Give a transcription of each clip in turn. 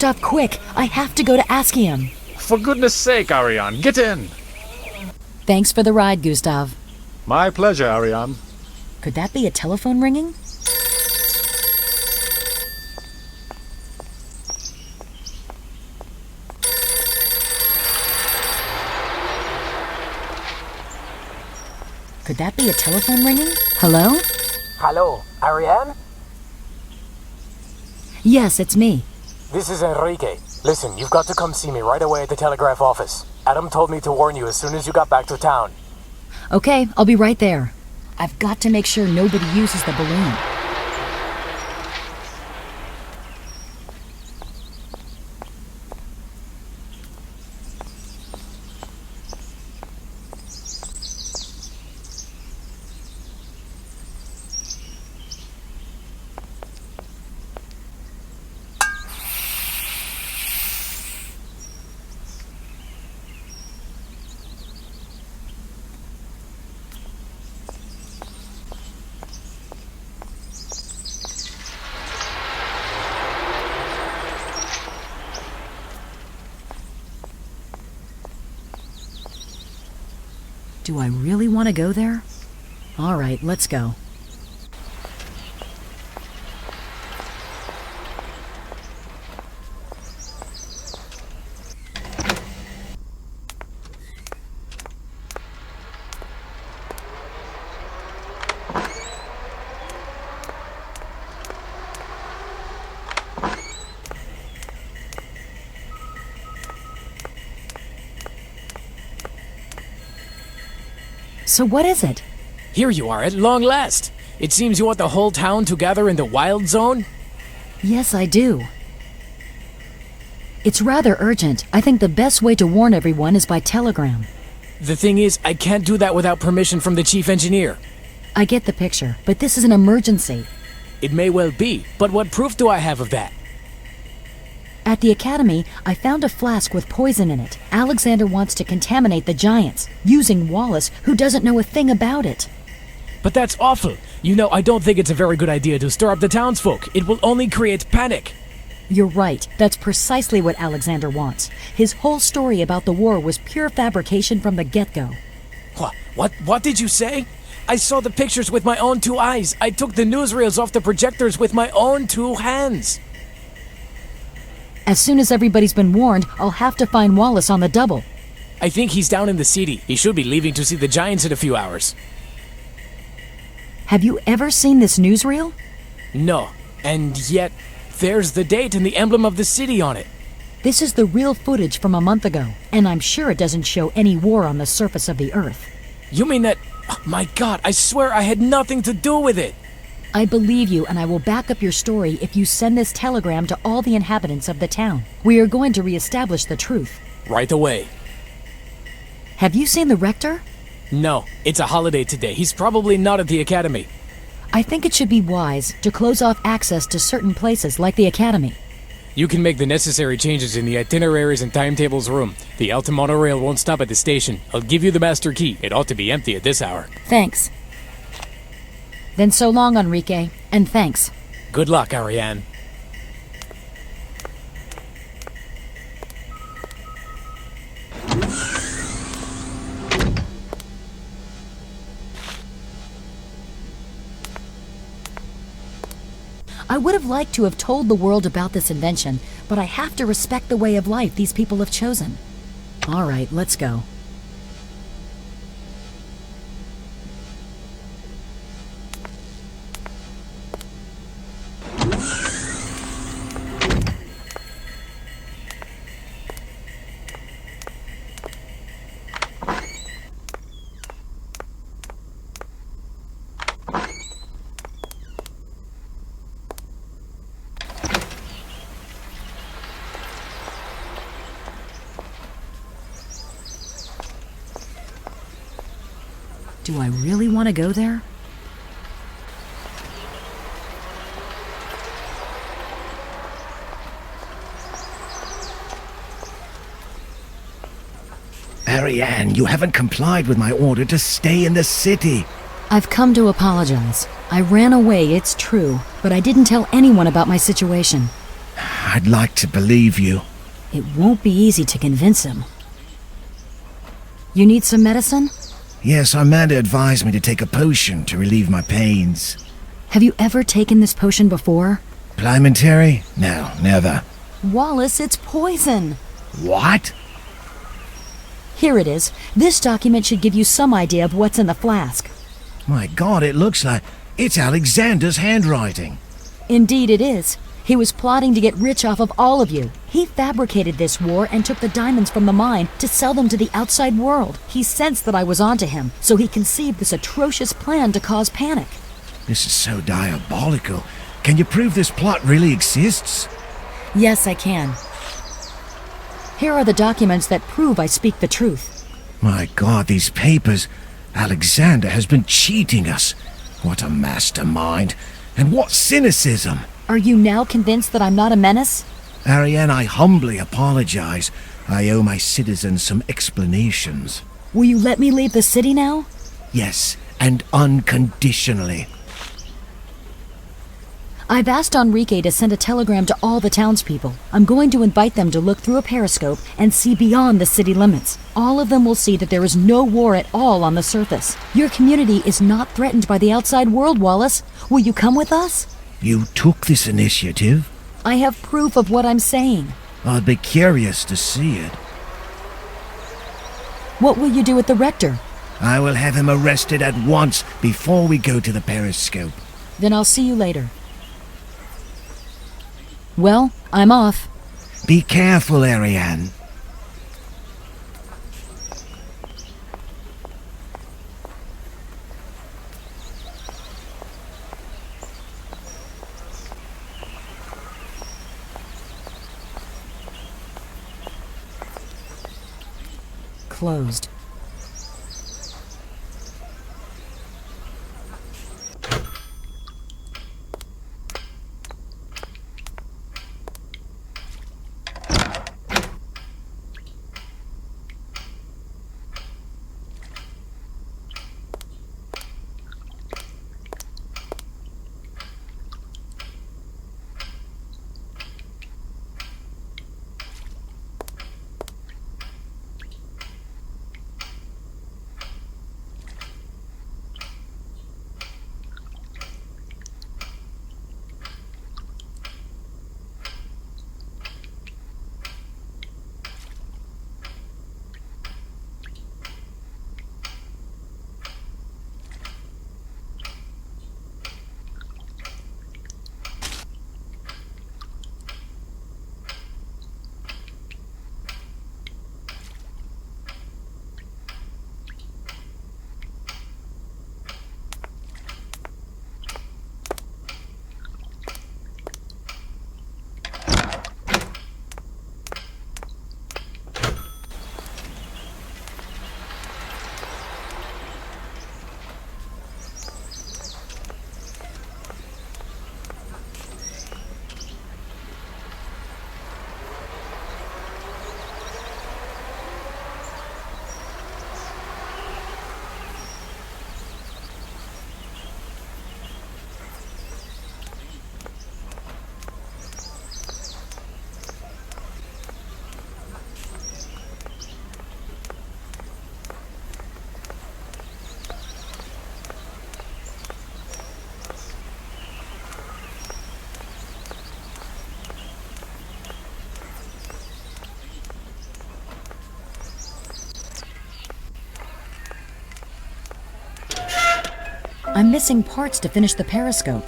Gustav, quick! I have to go to Askium. For goodness sake, Ariane, get in! Thanks for the ride, Gustav. My pleasure, Ariane. Could that be a telephone ringing? Could that be a telephone ringing? Hello? Hello, Ariane? Yes, it's me. This is Enrique. Listen, you've got to come see me right away at the telegraph office. Adam told me to warn you as soon as you got back to town. Okay, I'll be right there. I've got to make sure nobody uses the balloon. Do I really want to go there? All right, let's go. So what is it? Here you are at long last. It seems you want the whole town to gather in the wild zone? Yes, I do. It's rather urgent. I think the best way to warn everyone is by telegram. The thing is, I can't do that without permission from the chief engineer. I get the picture, but this is an emergency. It may well be, but what proof do I have of that? At the academy, I found a flask with poison in it. Alexander wants to contaminate the giants, using Wallace, who doesn't know a thing about it. But that's awful. You know, I don't think it's a very good idea to stir up the townsfolk. It will only create panic. You're right. That's precisely what Alexander wants. His whole story about the war was pure fabrication from the get-go. What did you say? I saw the pictures with my own two eyes. I took the newsreels off the projectors with my own two hands. As soon as everybody's been warned, I'll have to find Wallace on the double. I think he's down in the city. He should be leaving to see the giants in a few hours. Have you ever seen this newsreel? No, and yet there's the date and the emblem of the city on it. This is the real footage from a month ago, and I'm sure it doesn't show any war on the surface of the Earth. You mean that... Oh, my God, I swear I had nothing to do with it. I believe you, and I will back up your story if you send this telegram to all the inhabitants of the town. We are going to reestablish the truth. Right away. Have you seen the rector? No, it's a holiday today. He's probably not at the academy. I think it should be wise to close off access to certain places like the academy. You can make the necessary changes in the itineraries and timetables room. The Alta monorail won't stop at the station. I'll give you the master key. It ought to be empty at this hour. Thanks. Then so long, Enrique, and thanks. Good luck, Ariane. I would have liked to have told the world about this invention, but I have to respect the way of life these people have chosen. All right, let's go. Do I really want to go there? Ariane, you haven't complied with my order to stay in the city. I've come to apologize. I ran away, it's true, but I didn't tell anyone about my situation. I'd like to believe you. It won't be easy to convince him. You need some medicine? Yes, Amanda advised me to take a potion to relieve my pains. Have you ever taken this potion before? Plimentary? No, never. Wallace, it's poison. What? Here it is. This document should give you some idea of what's in the flask. My God, it looks like it's Alexander's handwriting. Indeed it is. He was plotting to get rich off of all of you. He fabricated this war and took the diamonds from the mine to sell them to the outside world. He sensed that I was onto him, so he conceived this atrocious plan to cause panic. This is so diabolical. Can you prove this plot really exists? Yes, I can. Here are the documents that prove I speak the truth. My God, these papers. Alexander has been cheating us. What a mastermind. And what cynicism. Are you now convinced that I'm not a menace? Ariane, I humbly apologize. I owe my citizens some explanations. Will you let me leave the city now? Yes, and unconditionally. I've asked Enrique to send a telegram to all the townspeople. I'm going to invite them to look through a periscope and see beyond the city limits. All of them will see that there is no war at all on the surface. Your community is not threatened by the outside world, Wallace. Will you come with us? You took this initiative? I have proof of what I'm saying. I'd be curious to see it. What will you do with the rector? I will have him arrested at once before we go to the periscope. Then I'll see you later. Well, I'm off. Be careful, Ariane. Closed. I'm missing parts to finish the periscope.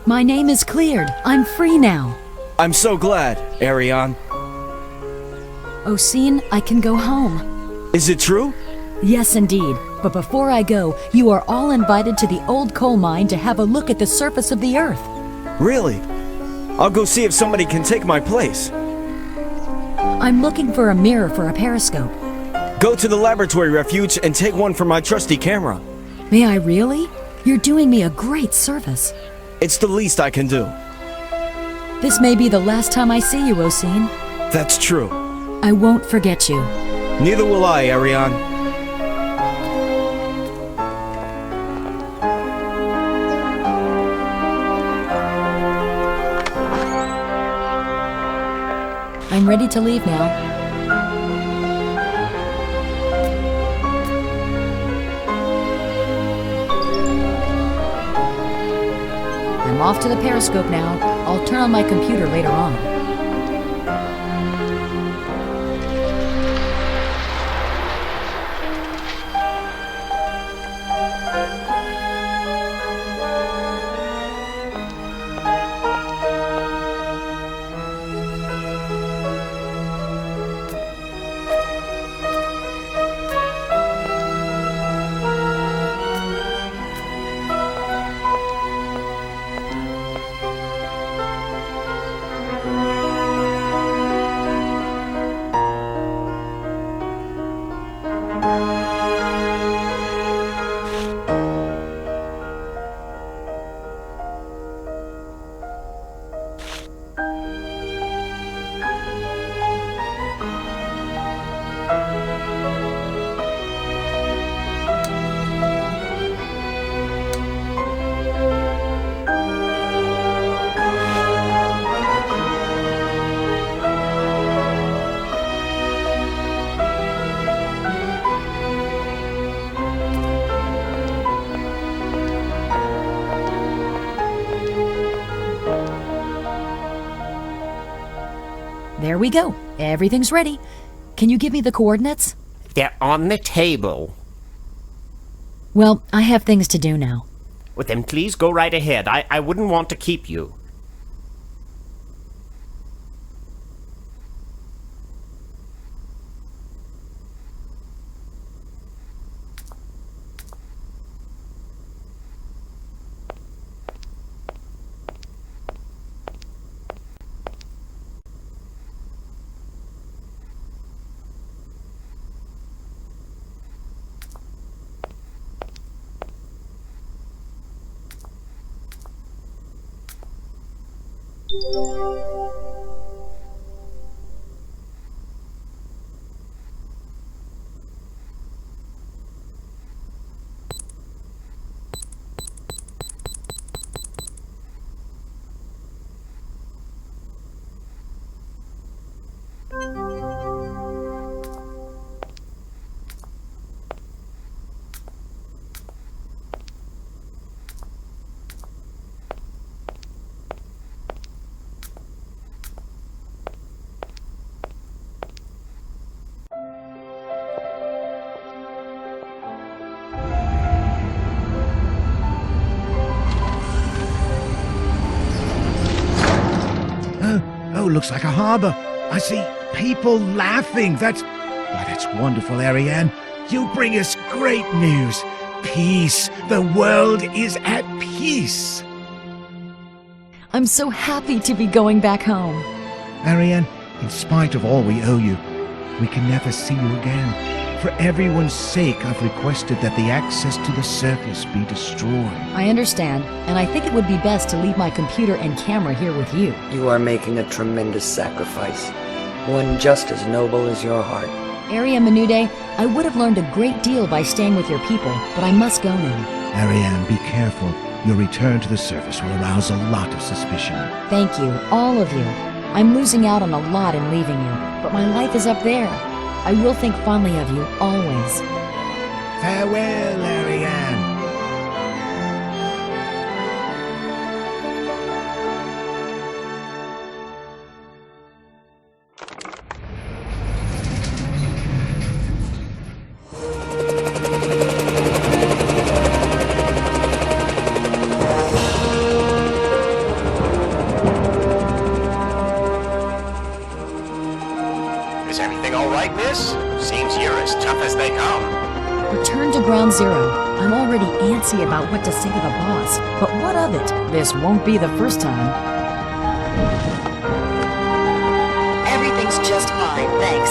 My name is cleared. I'm free now. I'm so glad, Ariane. Oseen, I can go home. Is it true? Yes, indeed. But before I go, you are all invited to the old coal mine to have a look at the surface of the Earth. Really? I'll go see if somebody can take my place. I'm looking for a mirror for a periscope. Go to the laboratory refuge and take one for my trusty camera. May I really? You're doing me a great service. It's the least I can do. This may be the last time I see you, Oseen. That's true. I won't forget you. Neither will I, Ariane. I'm ready to leave now. I'm off to the periscope now. I'll turn on my computer later on. There we go. Everything's ready. Can you give me the coordinates? They're on the table. Well, I have things to do now. Well, then please go right ahead. I wouldn't want to keep you. Oh, looks like a harbor. I see people laughing. That's wonderful, Ariane. You bring us great news. Peace. The world is at peace. I'm so happy to be going back home. Ariane, in spite of all we owe you, we can never see you again. For everyone's sake, I've requested that the access to the surface be destroyed. I understand, and I think it would be best to leave my computer and camera here with you. You are making a tremendous sacrifice, one just as noble as your heart. Ariane Menude, I would have learned a great deal by staying with your people, but I must go now. Ariane, be careful. Your return to the surface will arouse a lot of suspicion. Thank you, all of you. I'm losing out on a lot in leaving you, but my life is up there. I will think fondly of you, always. Farewell, Ariane. Is everything all right, miss? Seems you're as tough as they come. Return to ground zero. I'm already antsy about what to say to the boss, but what of it? This won't be the first time. Everything's just fine, thanks.